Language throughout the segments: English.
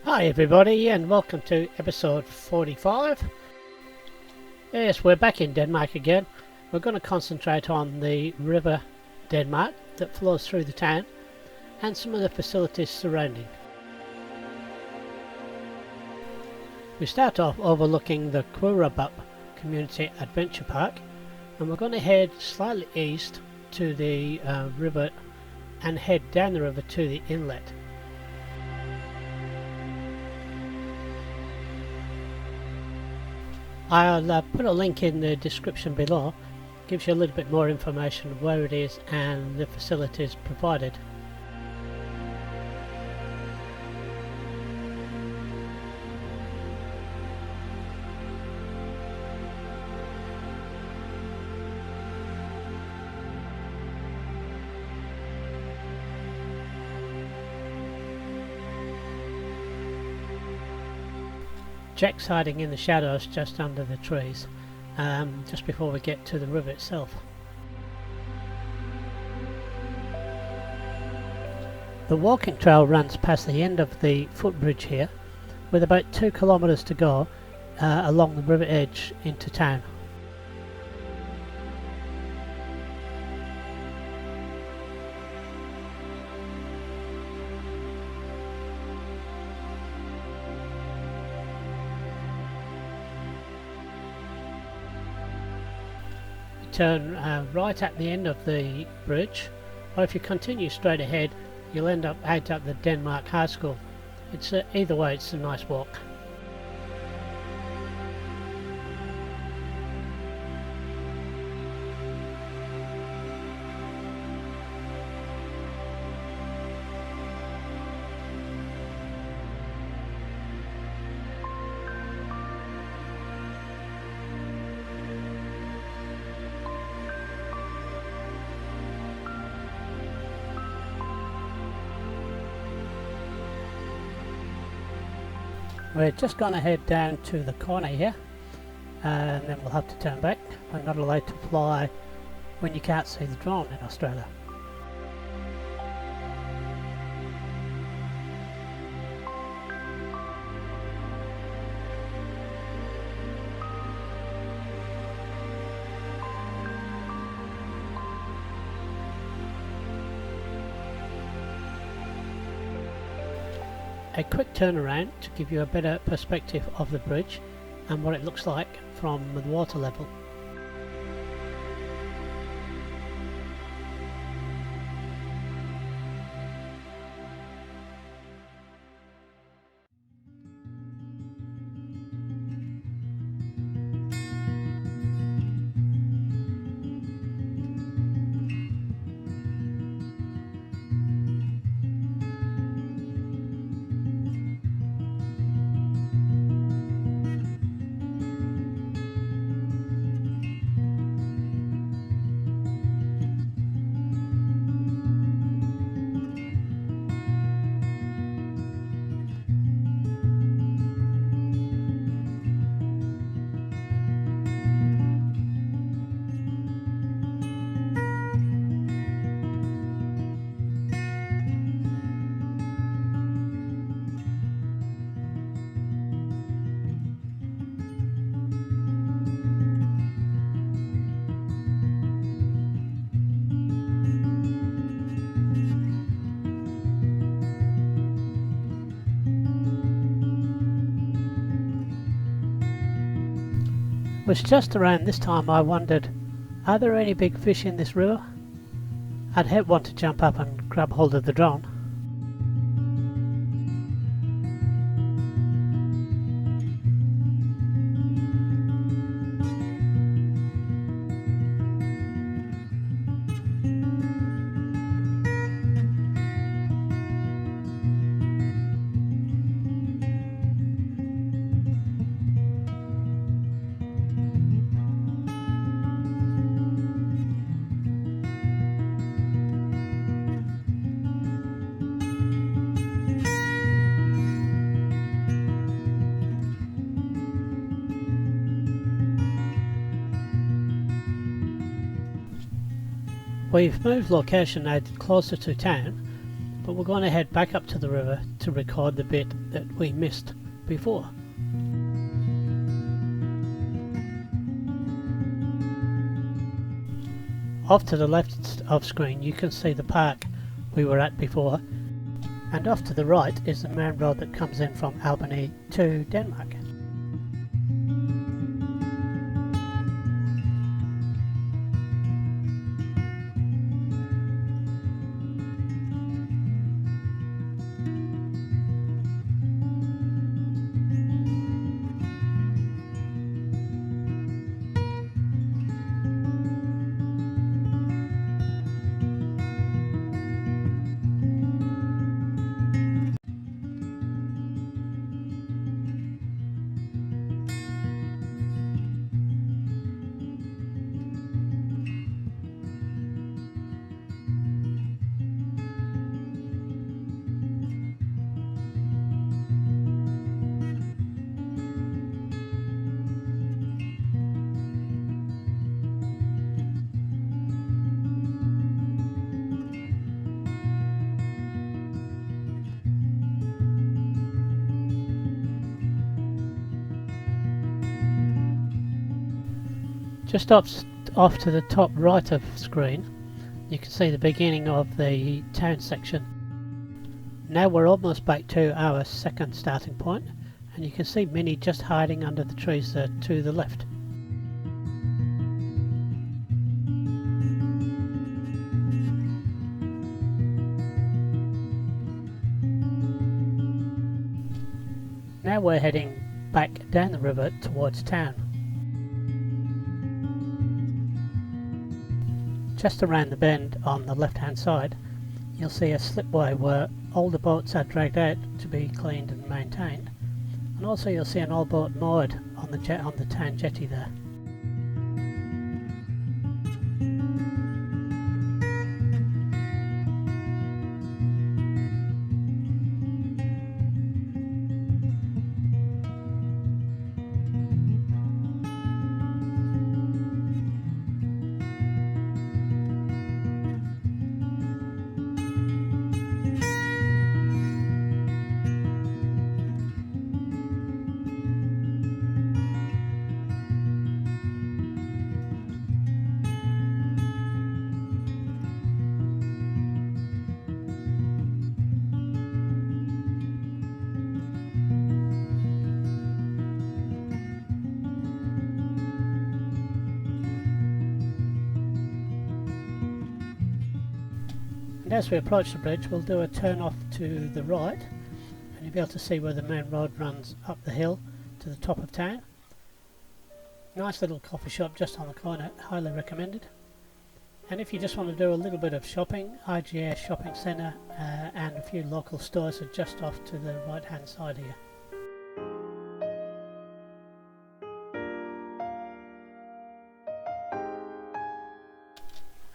Hi everybody and welcome to episode 45. Yes, we're back in Denmark again. We're going to concentrate on the river Denmark that flows through the town and some of the facilities surrounding. We start off overlooking the Kwoorabup Community Adventure Park, and we're going to head slightly east to the river and head down the river to the inlet. I'll put a link in the description below. Gives you a little bit more information of where it is and the facilities provided. Jack's hiding in the shadows just under the trees, just before we get to the river itself. The walking trail runs past the end of the footbridge here, with about 2 kilometres to go along the river edge into town. Turn right at the end of the bridge, or if you continue straight ahead you'll end up out at the Denmark High School. It's either way it's a nice walk. We're just going to head down to the corner here and then we'll have to turn back. We're not allowed to fly when you can't see the drone in Australia. A quick turnaround to give you a better perspective of the bridge and what it looks like from the water level. It was just around this time I wondered, are there any big fish in this river? I'd want to jump up and grab hold of the drone. We've moved location now closer to town, but we're going to head back up to the river to record the bit that we missed before. Off to the left of screen you can see the park we were at before, and off to the right is the main road that comes in from Albany to Denmark. Just off to the top right of the screen you can see the beginning of the town section. Now we're almost back to our second starting point, and you can see Minnie just hiding under the trees there to the left. Now we're heading back down the river towards town. Just around the bend on the left hand side you'll see a slipway where older boats are dragged out to be cleaned and maintained, and also you'll see an old boat moored on the town jetty there. And as we approach the bridge we'll do a turn off to the right, and you'll be able to see where the main road runs up the hill to the top of town. Nice little coffee shop just on the corner, highly recommended. And if you just want to do a little bit of shopping, IGA shopping centre and a few local stores are just off to the right hand side here.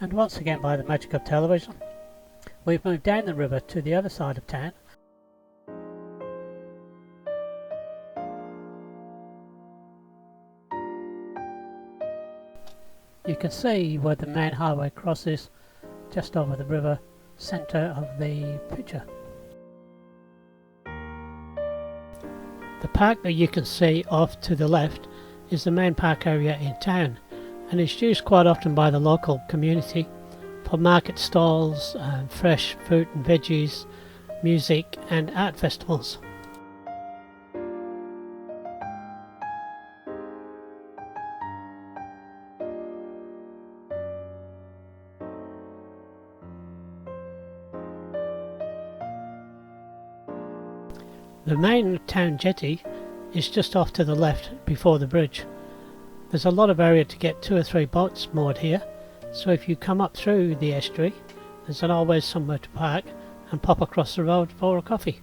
And once again, by the magic of television, we've moved down the river to the other side of town. You can see where the main highway crosses just over the river, centre of the picture. The park that you can see off to the left is the main park area in town, and it's used quite often by the local community for market stalls, fresh fruit and veggies, music and art festivals. The main town jetty is just off to the left before the bridge. There's a lot of area to get 2 or 3 boats moored here, so if you come up through the estuary there's always somewhere to park and pop across the road for a coffee.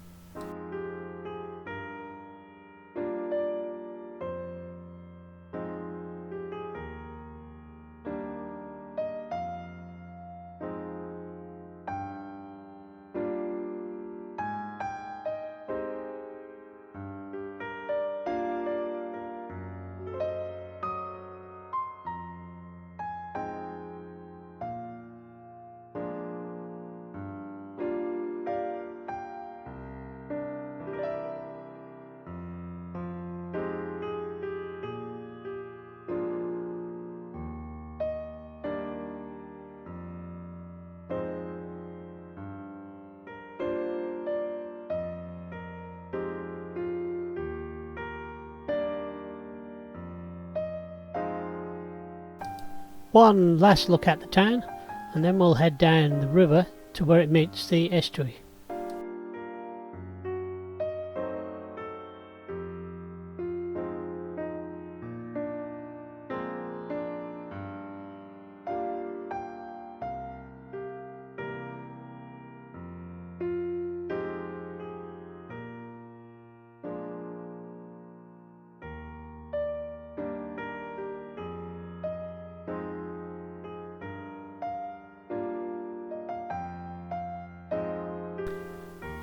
one last look at the town, and then we'll head down the river to where it meets the estuary.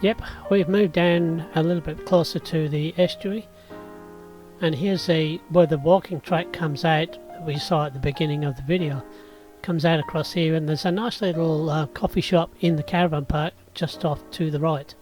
Yep, we've moved down a little bit closer to the estuary, and here's where the walking track comes out that we saw at the beginning of the video. Comes out across here, and there's a nice little coffee shop in the caravan park just off to the right.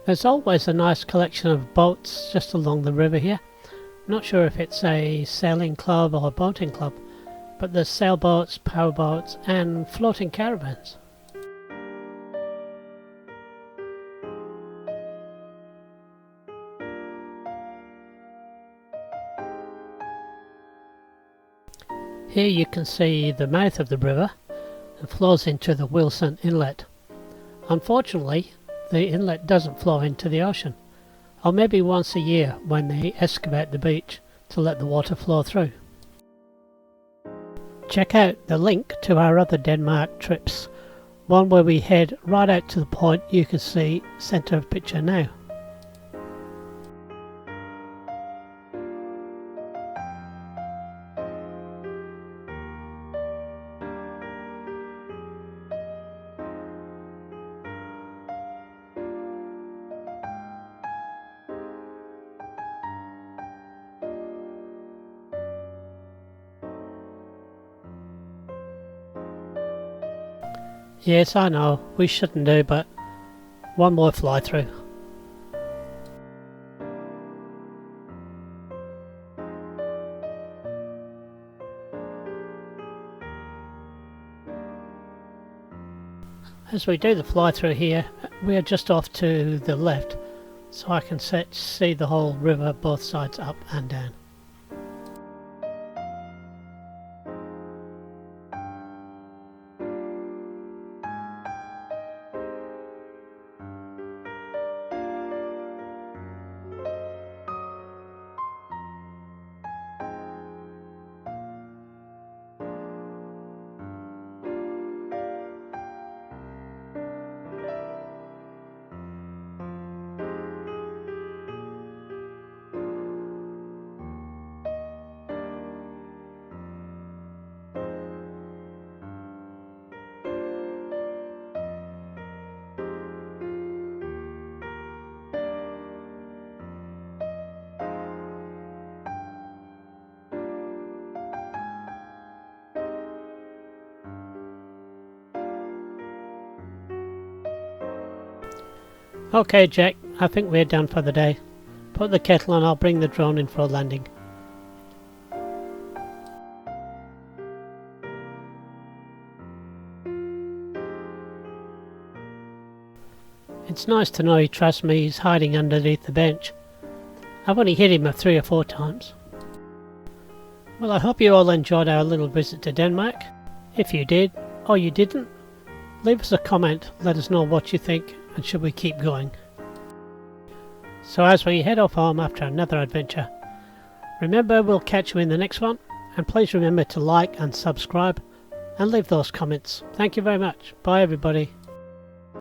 There's always a nice collection of boats just along the river here. Not sure if it's a sailing club or a boating club, but there's sailboats, powerboats and floating caravans. Here you can see the mouth of the river and flows into the Wilson Inlet. Unfortunately, the inlet doesn't flow into the ocean, or maybe once a year when they excavate the beach to let the water flow through. Check out the link to our other Denmark trips, one where we head right out to the point you can see centre of picture now. Yes, I know, we shouldn't do, but one more fly through. As we do the fly through here, we are just off to the left, so I can see the whole river both sides up and down. Okay Jack, I think we're done for the day. Put the kettle on, I'll bring the drone in for a landing. It's nice to know he trusts me, he's hiding underneath the bench. I've only hit him 3 or 4 times. Well, I hope you all enjoyed our little visit to Denmark. If you did, or you didn't, leave us a comment, let us know what you think, and should we keep going. So as we head off home after another adventure, remember we'll catch you in the next one, and please remember to like and subscribe, and leave those comments. Thank you very much. Bye everybody.